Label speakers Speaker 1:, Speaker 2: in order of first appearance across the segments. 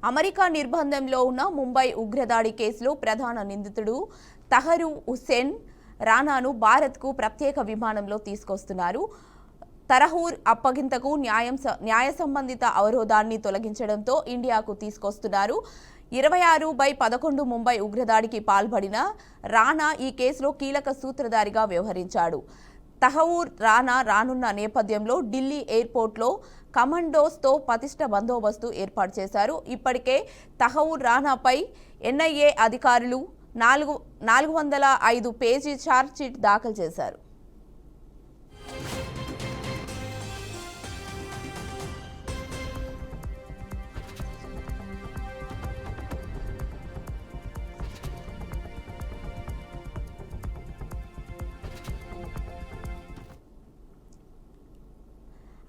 Speaker 1: America నిర్బంధంలో ఉన్న ముంబై ఉగ్రదాడి కేసులో ప్రధాన నిందితుడు తహరు హుస్సేన్ రానాను భారత్కు ప్రత్యేక విమానంలో తీసుకొస్తున్నారు. తరహూర్ అప్పగింతకు న్యాయ సంబంధిత అవరోధాన్ని తొలగించడంతో ఇండియాకు తీసుకొస్తున్నారు. 26/11 ముంబై ఉగ్రదాడికి పాల్పడిన రానా ఈ కేసులో కీలక సూత్రధారిగా వ్యవహరించాడు. తహవూర్ రానా రానున్న నేపథ్యంలో ఢిల్లీ ఎయిర్పోర్ట్లో కమాండోస్తో పటిష్ట బందోబస్తు ఏర్పాటు చేశారు. ఇప్పటికే తహవూర్ రానాపై ఎన్ఐఏ అధికారులు 405 పేజీ ఛార్జ్షీట్ దాఖలు చేశారు.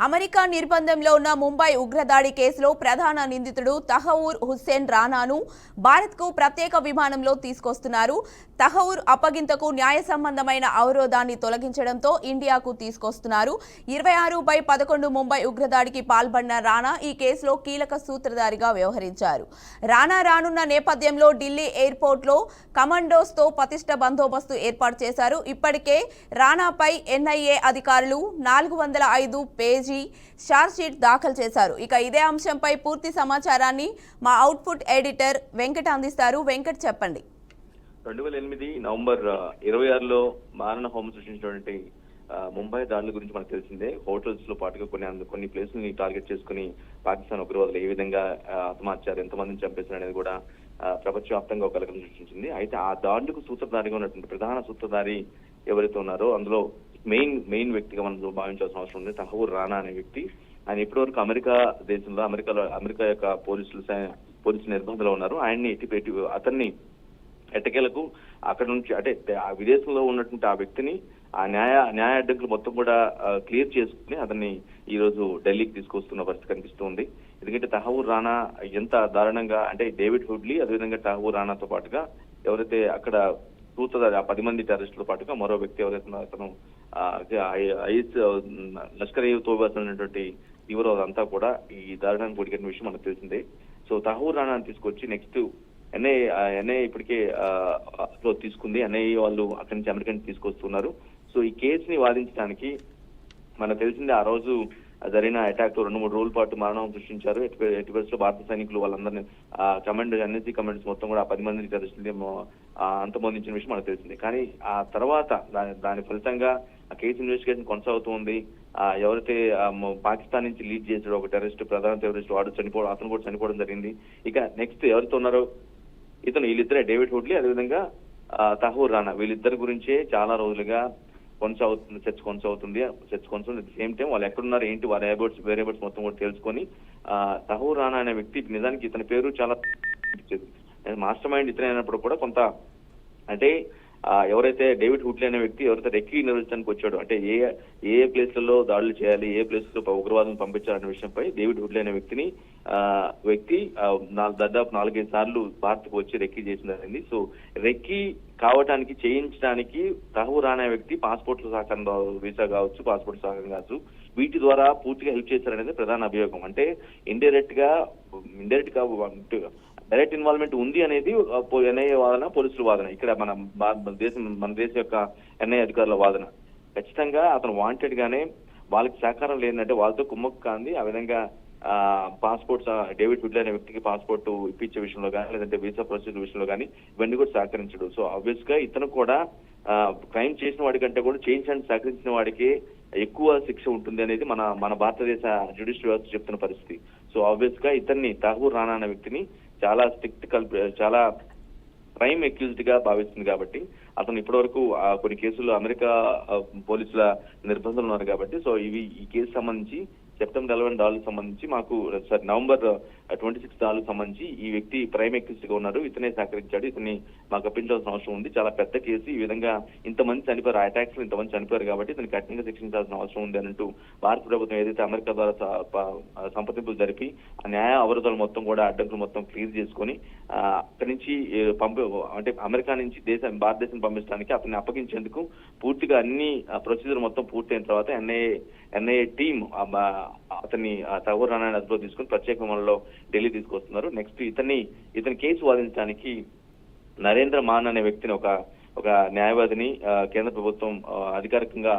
Speaker 1: అమెరికా నిర్బంధంలో ఉన్న ముంబై ఉగ్రదాడి కేసులో ప్రధాన నిందితుడు తహవూర్ హుస్సేన్ రానాను భారత్కు ప్రత్యేక విమానంలో తీసుకొస్తున్నారు. తహవూర్ అప్పగింతకు న్యాయ సంబంధమైన అవరోధాన్ని తొలగించడంతో ఇండియాకు తీసుకొస్తున్నారు. 26/11 ముంబై ఉగ్రదాడికి పాల్పడిన రానా ఈ కేసులో కీలక సూత్రధారిగా వ్యవహరించారు. రానా రానున్న నేపథ్యంలో ఢిల్లీ ఎయిర్పోర్ట్లో కమాండోస్తో పటిష్ట బందోబస్తు ఏర్పాటు చేశారు. ఇప్పటికే రానాపై ఎన్ఐఏ అధికారులు 405 పేజీ ఛార్జ్షీట్ దాఖలు చేశారు. ఇక ఇదే అంశంపై పూర్తి సమాచారాన్ని మా అవుట్పుట్ ఎడిటర్ వెంకట్ అందిస్తారు. వెంకట్, చెప్పండి.
Speaker 2: 2008 నవంబర్ 26లో మారణ హోమం సృష్టించినటువంటి ముంబై దాడుల గురించి మనకు తెలిసిందే. హోటల్స్ లో పాటుగా కొన్ని ప్లేసులని టార్గెట్ చేసుకుని పాకిస్తాన్ ఉగ్రవాదులు ఏ విధంగా హతమార్చారు, ఎంతమందిని చంపేశారు అనేది కూడా ప్రపంచవ్యాప్తంగా ఒక కలకలం సృష్టించింది. అయితే ఆ దాడులకు సూత్రధారిగా ఉన్నటువంటి ప్రధాన సూత్రధారి ఎవరైతే ఉన్నారో అందులో మెయిన్ వ్యక్తిగా మనం భావించాల్సిన అవసరం ఉంది తహవూర్ రానా అనే వ్యక్తి. ఆయన ఇప్పటివరకు అమెరికా దేశంలో అమెరికా యొక్క పోలీసుల నిర్బంధంలో ఉన్నారు. ఆయన్ని అతన్ని ఎట్టకేలకు అక్కడ నుంచి అంటే విదేశంలో ఉన్నటువంటి ఆ వ్యక్తిని ఆ న్యాయ అడ్డంకులు మొత్తం కూడా క్లియర్ చేసుకుని అతన్ని ఈ రోజు ఢిల్లీకి తీసుకొస్తున్న పరిస్థితి కనిపిస్తుంది. ఎందుకంటే తహవూర్ రానా ఎంత దారుణంగా అంటే డేవిడ్ హుడ్లీ అదేవిధంగా తహవూర్ రానాతో పాటుగా ఎవరైతే అక్కడ సూత్రధారి ఆ 10 మంది టెర్రరిస్టులతో పాటుగా మరో వ్యక్తి ఎవరైతే అతను లష్కర్ తోబా అనేటువంటి తీవ్రవాదం అంతా కూడా ఈ దారుణానికి పొడిగిన విషయం మనకు తెలిసిందే. సో తహవూర్ రానాని తీసుకొచ్చి నెక్స్ట్ ఎన్ఐఏ ఇప్పటికే తీసుకుంది. ఎన్ఐఏ వాళ్ళు అక్కడి నుంచి అమెరికాని తీసుకొస్తున్నారు. సో ఈ కేసుని వాదించడానికి మనకు తెలిసిందే ఆ రోజు జరిగిన అటాక్ 2-3 రోజుల పాటు మరణం సృష్టించారు. ఎట్టి పరిస్థితుల్లో భారత సైనికులు వాళ్ళందరినీ ఎన్ఎస్జీ కమాండర్స్ మొత్తం కూడా ఆ 10 మంది టెర్రరిస్టులు అంతమొందించిన విషయం మనకు తెలిసింది. కానీ ఆ తర్వాత దాని ఫలితంగా ఆ కేసు ఇన్వెస్టిగేషన్ కొనసాగుతుంది. ఎవరైతే పాకిస్తాన్ నుంచి లీడ్ చేసాడో ఒక ప్రధాన టెర్రరిస్ట్ అతను కూడా చనిపోవడం జరిగింది. ఇక నెక్స్ట్ ఎవరితో ఉన్నారో వీళ్ళిద్దరే డేవిడ్ హుడ్లీ అదేవిధంగా తహవూర్ రానా వీళ్ళిద్దరి గురించే చాలా రోజులుగా చర్చ కొనసాగుతుంది. అట్ సేమ్ టైం వాళ్ళు ఎక్కడున్నారు ఏంటి వారి వేరియబుల్స్ మొత్తం కూడా తెలుసుకొని తహవూర్ రానా అనే వ్యక్తి నిజానికి ఇతని పేరు చాలా మాస్టర్ మైండ్ ఇతనే అయినప్పుడు కూడా కొంత అంటే ఎవరైతే డేవిడ్ హుడ్లీ అనే వ్యక్తి ఎవరైతే రెక్కీ నిర్వహించడానికి వచ్చాడో అంటే ఏ ప్లేస్లలో దాడులు చేయాలి, ఏ ప్లేస్లలో ఉగ్రవాదులను పంపించాలనే విషయంపై డేవిడ్ హుడ్లీ అనే వ్యక్తి దాదాపు 4-5 సార్లు భారత్కు వచ్చి రెక్కీ చేసింది. సో రెక్కీ చేయించడానికి తహవూర్ అనే వ్యక్తి పాస్పోర్ట్ల సహకారం వీసా కావచ్చు, పాస్పోర్ట్ సహకారం కావచ్చు, వీటి ద్వారా పూర్తిగా హెల్ప్ చేశారనేది ప్రధాన అభియోగం. అంటే ఇండైరెక్ట్ గా డైరెక్ట్ ఇన్వాల్వ్మెంట్ ఉంది అనేది ఎన్ఐఏ వాదన, పోలీసుల వాదన. ఇక్కడ మన దేశం యొక్క ఎన్ఐఏ అధికారుల వాదన. ఖచ్చితంగా అతను వాంటెడ్ గానే వాళ్ళకి సహకారం లేదంటే వాళ్ళతో కుమ్మక్కు కాంది. ఆ విధంగా పాస్పోర్ట్స్ డేవిడ్ హుడ్లీ అనే వ్యక్తికి పాస్పోర్ట్ ఇప్పించే విషయంలో కానీ లేదంటే వీసా ప్రొసీజర్ విషయంలో కానీ ఇవన్నీ కూడా సహకరించడు. సో ఆబ్వియస్ గా ఇతను కూడా క్రైమ్ చేసిన వాడి కంటే కూడా చేయించడానికి సహకరించిన వాడికి ఎక్కువ శిక్ష ఉంటుంది అనేది మన భారతదేశ జ్యుడిషియల్ వ్యవస్థ చెప్తున్న పరిస్థితి. సో ఆబ్వియస్ గా ఇతన్ని తహవూర్ రానా అనే వ్యక్తిని చాలా చాలా క్రైమ్ అక్యూజ్డ్ గా భావిస్తుంది కాబట్టి అతను ఇప్పటివరకు కొన్ని కేసుల్లో అమెరికా పోలీసుల నిర్బంధంలో ఉన్నారు కాబట్టి సో ఈ కేసు సంబంధించి సెప్టెంబర్ 11 దాడులకు సంబంధించి నవంబర్ 26 దాడులకు సంబంధించి ఈ వ్యక్తి ప్రైమ్ అక్యూజ్డ్ గా ఉన్నారు. ఇతనే సహకరించాడు. ఇతన్ని మాకు అప్పించాల్సిన అవసరం ఉంది. చాలా పెద్ద కేసు. ఈ విధంగా ఇంతమంది చనిపోయారు, అటాక్స్ లో ఇంతమంది చనిపోయారు కాబట్టి ఇతను కఠినంగా శిక్షించాల్సిన అవసరం ఉంది అంటూ భారత ప్రభుత్వం ఏదైతే అమెరికా ద్వారా సంప్రదింపులు జరిపి ఆ న్యాయ అవరోధాలు మొత్తం కూడా అడ్డంకులు మొత్తం క్లియర్ చేసుకొని అక్కడి నుంచి అంటే అమెరికా నుంచి భారతదేశం పంపించడానికి అతన్ని అప్పగించేందుకు పూర్తిగా అన్ని ప్రొసీజర్ మొత్తం పూర్తయిన తర్వాత ఎన్ఐఏ టీం అతన్ని తహూర్ రాణాని అదుపులో తీసుకుని ప్రత్యేక విమానంలో ఢిల్లీ తీసుకొస్తున్నారు. నెక్స్ట్ ఇతని కేసు వాదించడానికి నరేంద్ర మాన్ అనే వ్యక్తిని ఒక న్యాయవాదిని కేంద్ర ప్రభుత్వం అధికారికంగా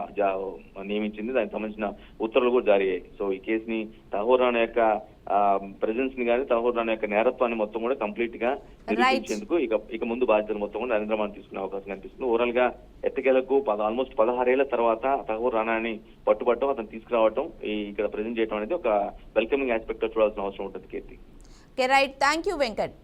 Speaker 2: నియమించింది. దానికి సంబంధించిన ఉత్తర్వులు కూడా జారీ అయ్యాయి. సో ఈ కేసుని తహూర్ రాణా యొక్క ప్రెజెన్స్ ని కానీ తహూర్ రాణా యొక్క నేరత్వాన్ని మొత్తం కూడా కంప్లీట్ గా నిరూపించేందుకు ఇక ముందు బాధ్యతలు మొత్తం కూడా నరేంద్ర మాన్ తీసుకునే అవకాశం కనిపిస్తుంది. ఓవరాల్ గా ఎట్టకేలకు ఆల్మోస్ట్ 16 ఏళ్ల తర్వాత తహూర్ రాణాని పట్టుబట్టడం, అతను తీసుకురావడం, ఇక్కడ ప్రజెంట్ చేయడం అనేది ఒక వెల్కమింగ్ ఆస్పెక్ట్ గా చూడాల్సిన అవసరం ఉంటుంది. Keerthi.
Speaker 1: Right, thank you Venkat.